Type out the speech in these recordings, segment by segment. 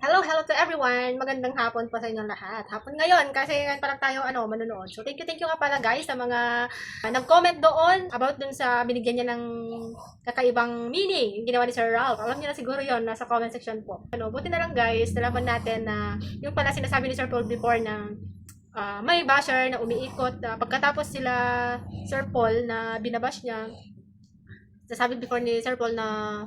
Hello to everyone. Magandang hapon po sa inyong lahat. Hapon ngayon kasi ngayon pa lang tayo manonood. So thank you nga pala guys sa mga nag-comment doon about dun sa binigyan niya ng kakaibang meaning yung ginawa ni Sir Ralph. Alam niyo na siguro yon nasa comment section po. Buti na lang guys, nalaman natin na yung pala sinasabi ni Sir Paul before na may basher na umiikot pagkatapos sila Sir Paul na binabash niya. Sasabi before ni Sir Paul na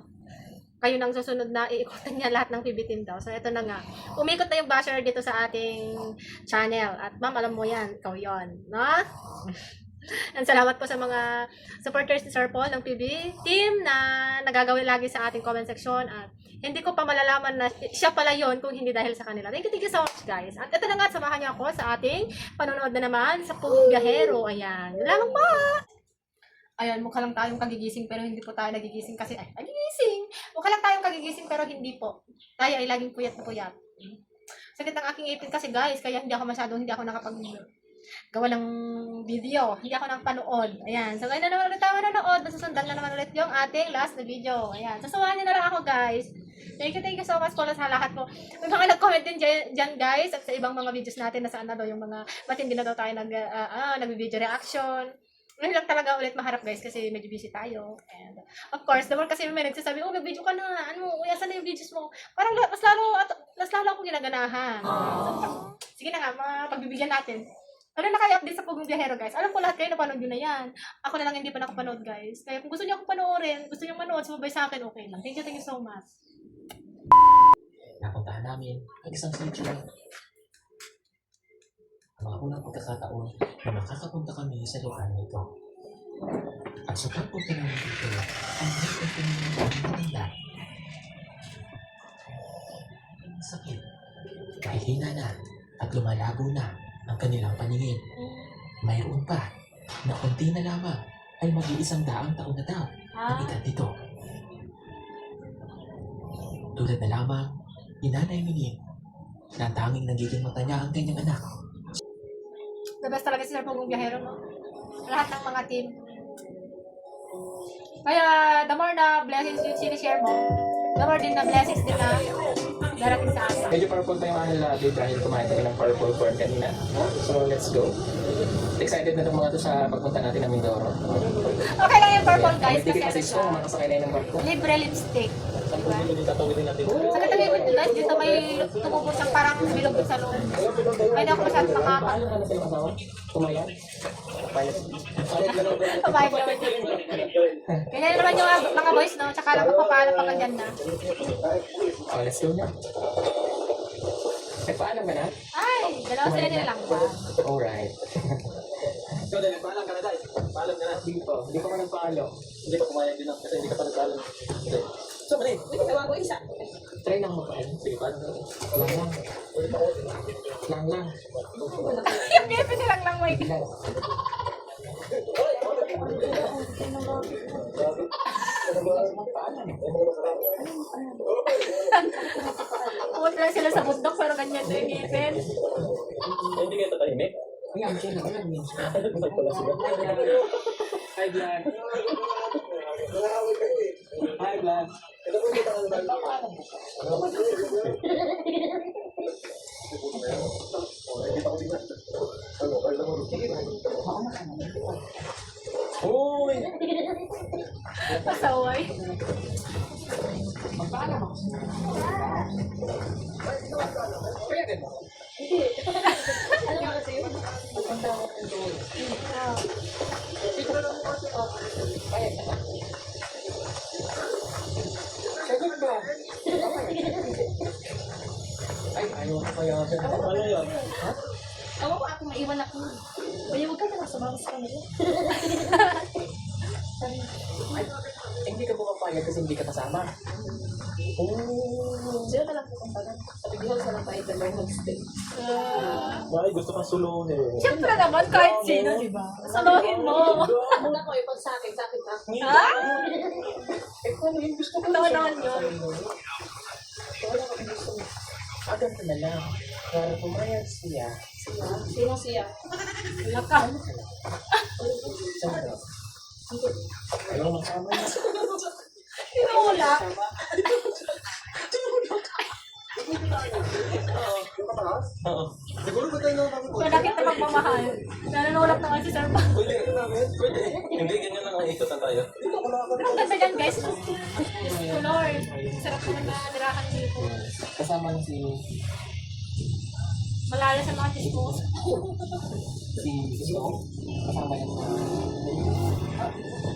kayo nang susunod na iikotan niya lahat ng PB team daw. So, ito na nga. Umikot na yung basher dito sa ating channel. At ma'am, alam mo yan. Ikaw yun. No? And salamat po sa mga supporters ni Sir Paul ng PB team na nagagawin lagi sa ating comment section. At hindi ko pa malalaman na siya pala yon kung hindi dahil sa kanila. Thank you so much guys. At ito na nga, samahan niyo ako sa ating panonood na naman sa Pugong Biyahero. Ayan. Lamang pa! Ayan, mukha lang tayong kagigising pero hindi po tayo nagigising kasi, nagigising! Mukha lang tayong kagigising pero hindi po. Tayo ay laging puyat na puyat. Sakit ng aking ipin kasi guys, kaya hindi ako nakapag-gawa ng video. Hindi ako nakapanood. Ayan, so ngayon na naman ulit tayo manonood. Masusundan na naman ulit yung ating last na video. Ayan, sasuwahan niyo na lang ako guys. Thank you so much po sa lahat po. May mga nag-comment din dyan guys at sa ibang mga videos natin na saan na daw yung mga ba't hindi na daw tayo nag-video reaction. Ngayon lang talaga ulit maharap guys kasi medyo busy tayo. And of course, naman kasi may nagsasabi, oh mag-video ka na, kuya saan na yung videos mo? Parang mas lalo akong ginaganahan. So, sige na nga, pagbibigyan natin. Ano na kayo update sa Pugong Biyahero guys? Alam ko lahat kayo napanood nyo na yan. Ako na lang hindi pa nakapanood guys. Kaya kung gusto niyo akong panoorin, gusto niyo manood, sumabay sa akin, okay lang. Thank you so much. Napuntahan namin ang isang sitio. Ang mga unang pagkakataon na makakapunta kami sa lugar na ito. At sa pagpunta namin dito, ang nakita kami ng kanila. Ang sakit. Kahihina na at lumalabo na ang kanilang paningin. Mayroon pa na konti na lamang ay mag-100 taon na daw ang edad nito. Tulad na lamang ni Nanay Minin na ang tanging nagiging mata niya ang kanyang anak. The best talaga si Sir Pugong Biyahero, no? Lahat ng mga team. Kaya, the more na blessings yung sinishare mo, the more din na blessings din na darating sa atin. Medyo purple pa yung ano natin dahil kumain tayo ng purple corn kanina. So, let's go. Excited na itong mga ito sa pagpunta natin ng Mindoro. Okay lang yung purple guys May ticket kasi kasi ko, makasakay na yun ng barko. libre lipstick. Diba? Tatawidin natin. Sa katabi mo guys, dito may tumubos ang parang bilog sa loob. Pwede ako masyadong makaka. Paano ka na sila kasama? Kumayan? Payag. Pabayag naman yun. Ganyan naman yung mga boys, no? Tsaka lang magpapaalam pag andyan na. Oh, let's go na. Ay, paalam ka na? Ay, dalawa sila nila lang ba? Alright. Ikaw din, paalam ka na tayo. Paalam ka na. Hindi ko man nagpaalam. Hindi pa kumayag din kasi hindi ka pa nagpaalam. So, mali. Tawa ko isa. Try lang magpaalam. Sige, paalam ka na. Lang. Yung gipin nilang lang may Lang. pumunta lang sila sa bundok pero ganyan din yung gipin. Hindi kayo tatahimik? Ayan, siya lang. Hi, Vlad. Hi, Vlad. Uy! Pasaway. Magpaalam ako. Kaya din mo? Ano ba kasi yun? Sagot ba? Ay, ayaw ko kaya. Ano yun? Ha? Ako ko ako maiwan ako. Kaya huwag ka na sumama sa kanila. Ay, hindi ka pumapayag kasi hindi ka kasama. Oh. Sila ka lang pupunta. Sabi ko sa lang tayo tayo mag-stay. Ay, gusto kang suluhin eh. Siyempre naman kahit sino, di ba? Saluhin mo. Muna ko, ipag sa akin ha. Ha? Eh, kung yung gusto ko Tama naman yun. wala ka gusto mo. Agad ka na lang. Para pumayag siya. Sino siya? Wala ka. Saan ka? Ayaw makama niya. Tinula. Oo. Siguro ba tayo nakakapag? Malaki na magmamahal. Nanunulak naman si Sir Paul. Pwede. Pwede. Hindi, ganyan lang ang ikutan tayo. Pero ang ganda dyan guys. Oh Lord. Sarap naman na nirahan dito. Kasama na si Malala sa mga chismos. Snow. Kasama yan sa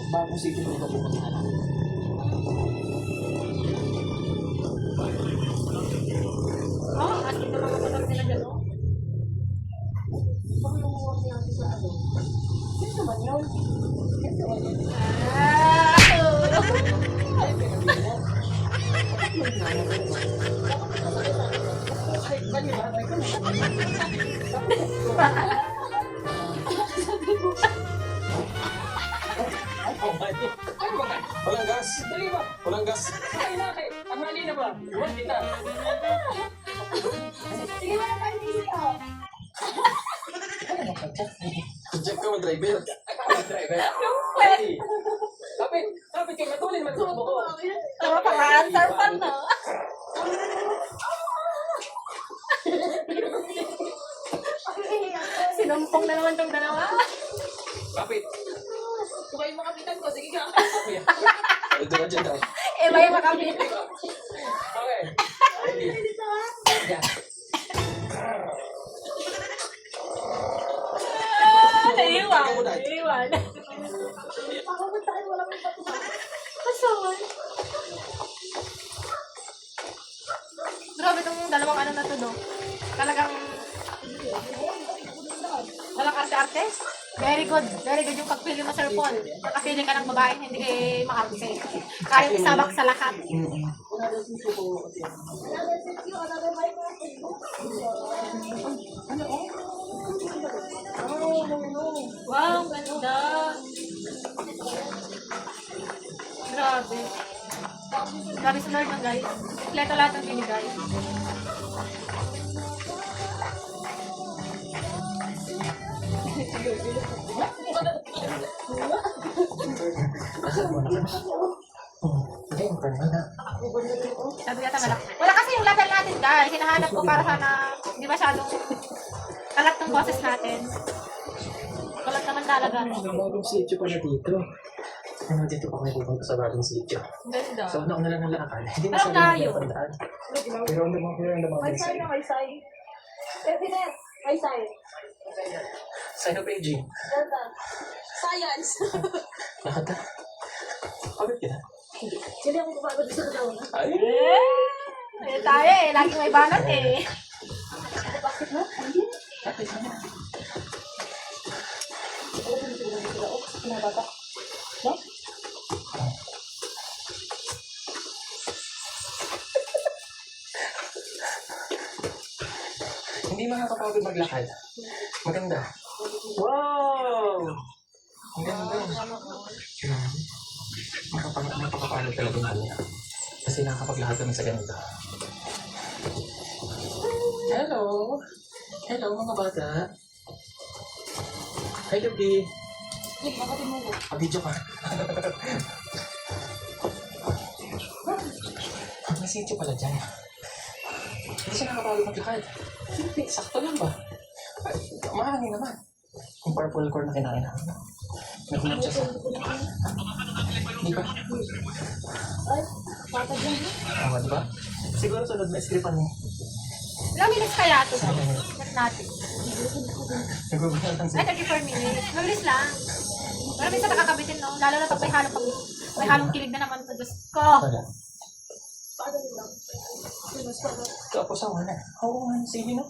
bagong city na pupuntahan. Oh, as in na mga motor nila dyan, oh. Walang gas. Walang gas. Check ka mo, driver. Tama pa nga, Sir Paul, no? Sinumpong na naman tong dalawa. Kapit. Kumain mga kapitan ko. Sige ka. Ito ka dyan daw. Eh, may makapit. Okay. Naiwan. Naiwan. Kasawan. Grabe itong dalawang ano na to, do. Talagang walang arte-arte. Very good. Very good yung pagpili mo, Sir Paul. Pagkapili ka ng babae, hindi maarte. Kaya isabak sa lahat. Wow, ganda. Grabe. Grabe sa Lord ng guys. Kompleto lahat ng binigay. Sabi yata malak. Wala kasi yung level natin guys. Hinahanap ko para sana hindi masyadong kalat ng boses natin. Kalat naman talaga. Bagong sitio pala dito. Ano dito pa may pupunta sa bagong sitio. Ganda. So, nauna lang ng lakad. Hindi Pero masyadong layo. napandaan. Pero ang damang May say na may say. Pwede na. May say. Sino Beijing? Ganda. Science. Lakad na. Pagod ka na. Sila akong kupagod sa daw na. Ay! Eh, tayo eh. Laging may banat eh. Bakit na? Kapit na. Pinabata. No? Hindi makakapagod maglakad. Maganda. Wow! Ang ganda. Makakapagod talaga yung kanya. Kasi nakakapaglakad kami sa ganito. Hello! Hello mga bata! Hi, Gabi! Bakit mo ko? Video ka. May sityo pala dyan. Hindi siya nakapagod maglakad. Hindi, sakto lang ba? Ay, mahangin naman. Yung purple core na kinain namin. Nagulat siya sa... Di ba? Ay, bata dyan. Tama, di ba? Siguro sunod na scriptan mo. Ilang minutes kaya ito? Check natin. Nagugulat lang siya. Ay, 34 minutes. Mabilis lang. Pero minsan nakakabitin, no? Lalo na pag may halong kilig na naman ito. Diyos ko. Wala. Paano nyo lang? Tapos ako na. Oo nga, sige no?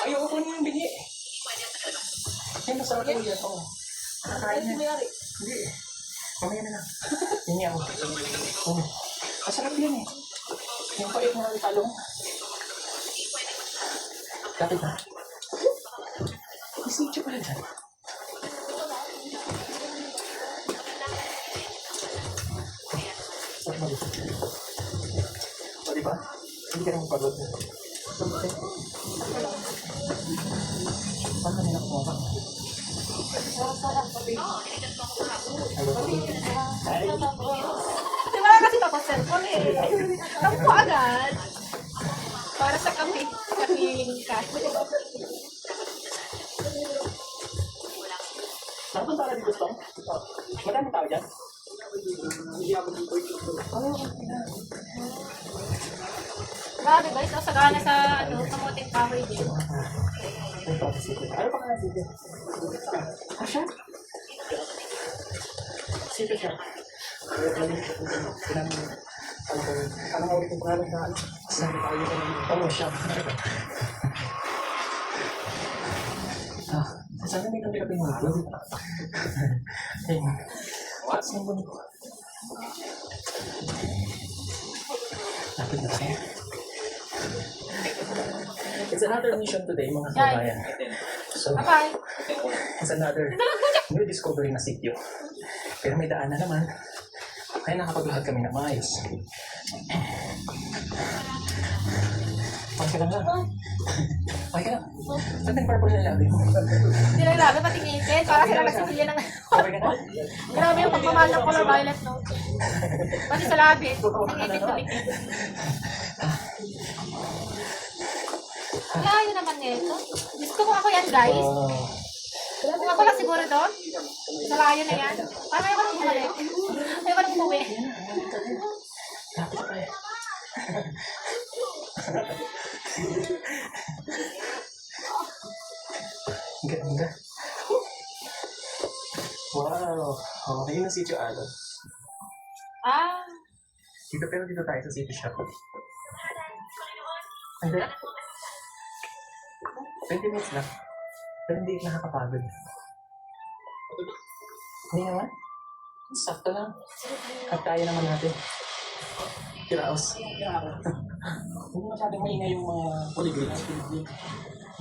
Ayoko ko na yung bigi. Yan, masarap yung yan. Oo. Nakakain Ano na. mayari? Hindi. Mamaya na lang. Hindi ako. Oo. Masarap yun eh. Yung pait na ng talong. Kapit na. Isityo pala dyan. Sarap mo dito. O diba? Hindi ka naman pagod. Okay. Paano nila kumabang? Sarap. Di ba kasi tapos cellphone eh. Tampo agad. Para sa kape. Kapiling ka. Saan ba para dito, Tom? Madami tao dyan? Grabe guys, ang sagana sa kamuting kahoy din. Ano pa ka dito? Asya? Sito siya. Anong ulit yung pangalan na sabi tayo ng siya. Sana may kami kaping mga ito. Saan mo nito? Lapit na tayo. It's another mission today, mga kabayan. So, Bye-bye. it's another new discovery na sityo. Pero may daan na naman. Kaya nakapaglahad kami na maayos. Okay ka lang lang. Okay ka lang. Ba't nag-purple na labi mo? Hindi lang grabe, pati ngipin. Para sila nagsisili ng... Okay ka na? Grabe yung pagmamahal ng color violet, no? Pati sa labi. Ang ngipin tumikit. Layo naman nito. Diyos ko kung ako yan, guys. Kung ako lang siguro doon. Sa layo na yan. Parang ayaw ko nang bumalik. Ayaw ko nang umuwi. Lapit pa eh. Ang ganda. Wow. Okay na sityo Alon. Ah. Pero dito tayo sa city shop. Hindi. 20 minutes lang. Pero hindi nakakapagod. Hindi naman. Sakto lang. At kaya naman natin. Kiraos. Hindi masyadong maingay yung mga polyglot.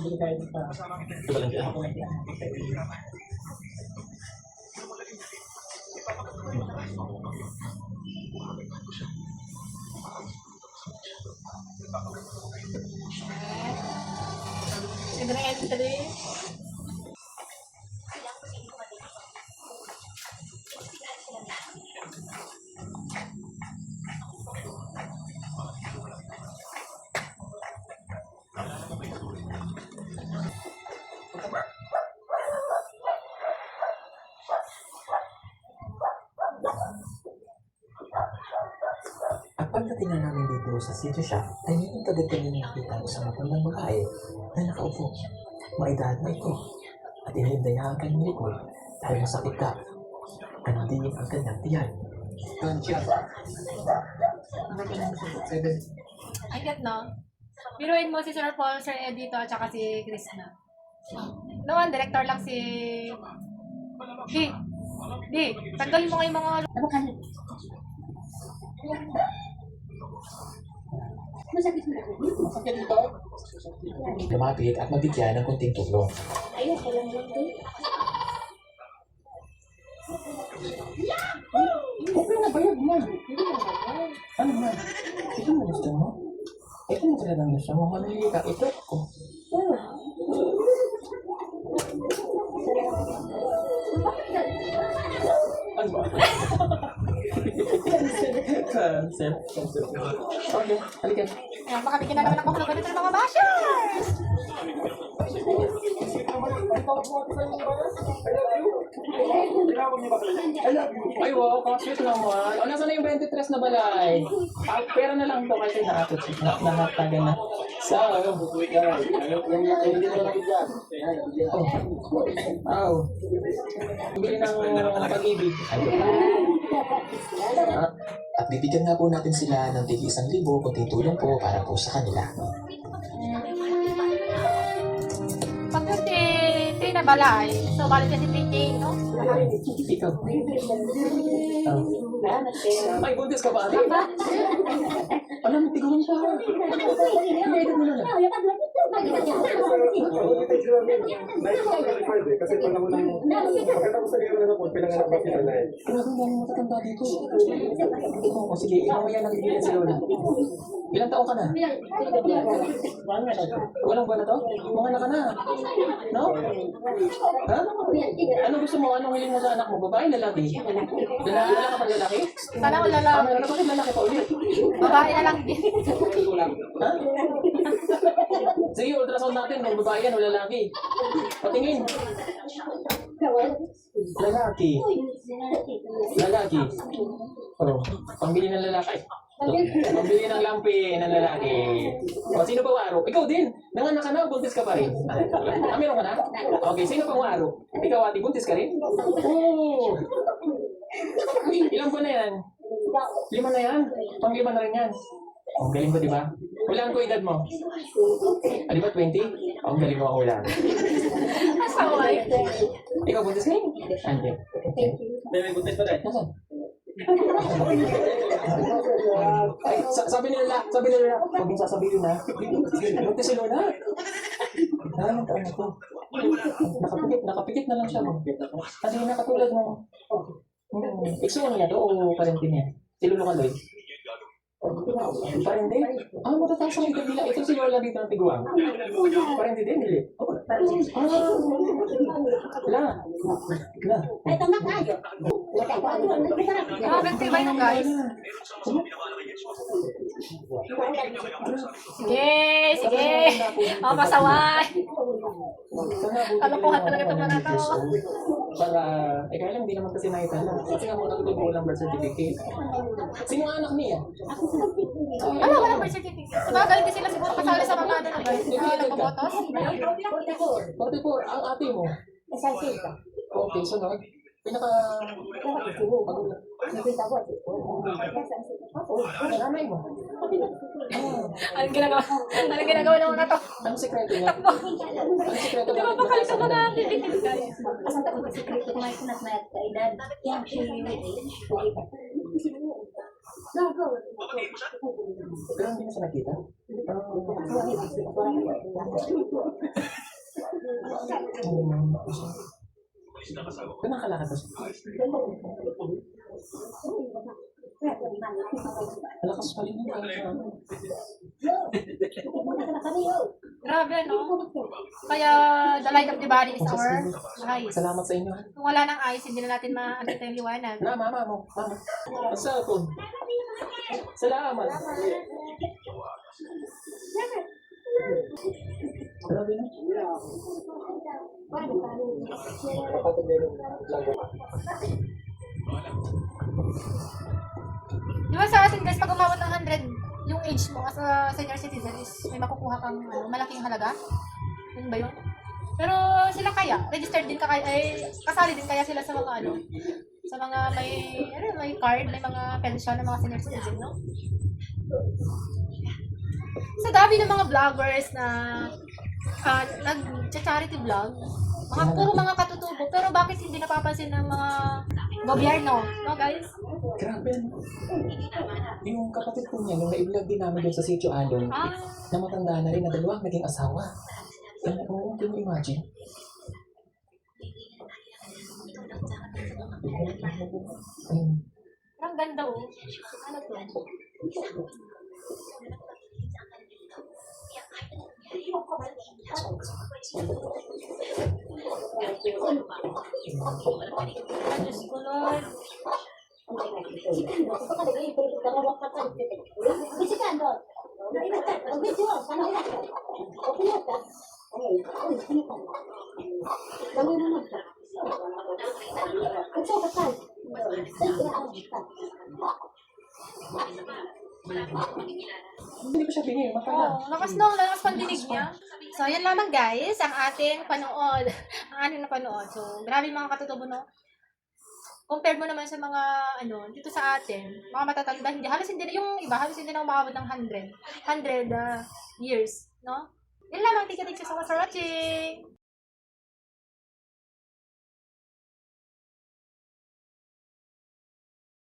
Hindi kaya pa. Ito ba lang dyan? Libre entry. At pagdating na namin dito sa city shop, ay meron kagad kami nakita isang matandang babae na nakaupo. Maedad na ito. At inihintay na ang kanyang likod dahil masakit ka. Kandiin ang kanyang tiyan. I get no. Biruin mo si Sir Paul, Sir Ed dito, at saka si Krishna. Naman, director lang si... Di, tanggalin mo nga yung mga... Masakit mo. Lumapit at mabigyan ng kunting tulong. Ayun, kailan lang din. Okay na ba yun, man? Ano man? Ito mo gusto mo? Ito mo talagang gusto mo? Malili ka, ito ko. Ano ba? Cancel. Okay, halika. Ayan, baka bigyan na naman ako ng ganito ng mga bashers! Ay, wow, cute naman. O, nasa na yung 23 na balay? Pera na lang to kasi nakatagan na. So, oh. Bili ng pag-ibig. At bibigyan nga po natin sila ng tig 1,000 kunting tulong po para po sa kanila. Pag 23 na balay, so balik kasi 3K, no? Ikaw. Oh. Ay, buntis ka ba? Alam mo, tigulong siya. Hindi, ito mo na lang. Kasi panahon ng pagkatapos sa gano'n po, pinanganak ba sila na eh. Grabe mo matatanda dito. O sige, ikaw mo yan nagigilan si Lola. Ilang taon ka na? Walang buwan na to? Mga anak ka na. No? Ha? Ano gusto mo? Anong hiling mo sa anak mo? Babae, lalaki? Wala ka pa lalaki? Sana ko lalaki. Ano bakit lalaki pa ulit? Babae na lang din. Ha? Sige, ultrasound natin kung babae yan o lalaki. Patingin. Lalaki. Lalaki. Oh, pambili ng lalaki. Pambili ng lampi ng lalaki. O, sino pa waro? Ikaw din. Nanganak ka na, buntis ka pa rin. Meron ka na? Okay, sino pa waro? Ikaw, ati, buntis ka rin? Oo. Ilang buwan na yan? 5 na yan? Pang-5 na rin yan. Ang galing ko, di ba? Ulang ko edad mo. Di ba 20? Ang galing mo ako ulang. Asaway. Ikaw, buntis ka rin? Ante. May buntis pa tayo. Nasaan? Ay, sabi nila, huwag yung sasabihin na. Buntis si Lola. Ang taon na to. Nakapikit na lang siya. Kasi nakatulad mo. Ikso niya to o parente niya? Si Lolo Kaloy? Parente? Matataas ang edad nila. Ito si Lola dito ng Tiguang. Parente din, hindi? La. Grabe, tibay nyo guys. Sige. Pasaway. Kalokohan talaga itong mga tao. Para, kaya lang, hindi naman kasi nakita. Kasi nga mga tutulong ng birth certificate. Sino ang anak niya? Wala birth certificate. Sabagay, hindi sila siguro kasali sa mga ano na guys. Nagpabotos. 44, ang ate mo. Okay, sunod. Pinaka... Nanay mo. Anong ginagawa ng mga to? Anong sekreto niya? Anong sekreto Di ba bakal sa mga bibigyan guys? Pero hindi mo siya nakita? Kanakalakad mo siya? Malakas pa rin yun. Grabe, no? Kaya, the light of the body is our eyes. Salamat sa inyo. Kung wala ng eyes, hindi na natin makakita yung liwanag. Na, mama mo. Mama. Ang cellphone. Salamat. Grabe na. Di ba sa atin guys, pag umabot ng 100, yung age mo as a senior citizen is may makukuha kang malaking halaga? Yun ba yun? Pero sila kaya, registered din kasali din kaya sila sa mga sa mga may card, may mga pension ng mga senior citizen, no? Sa dami ng mga vloggers na nag-charity vlog, puro mga katutubo, pero bakit hindi napapansin ng mga gobyerno, no guys? Grabe. Yung kapatid ko niya, nung na-vlog din namin doon sa Sitio Alon, na matanda na rin na dalawang naging asawa. Can you imagine? Ang ganda oh. Ano to? Diyos ko, Lord. Hindi ko siya binigay, matala. Lakas pandinig niya. So, yan lamang guys, ang ating panood. Ang ating napanood. So, grabe mga katutubo, no? Compared mo naman sa mga, dito sa atin, mga matatanda, halos hindi na umabot ng 100 years, no? Yan lamang, thank you so much for watching!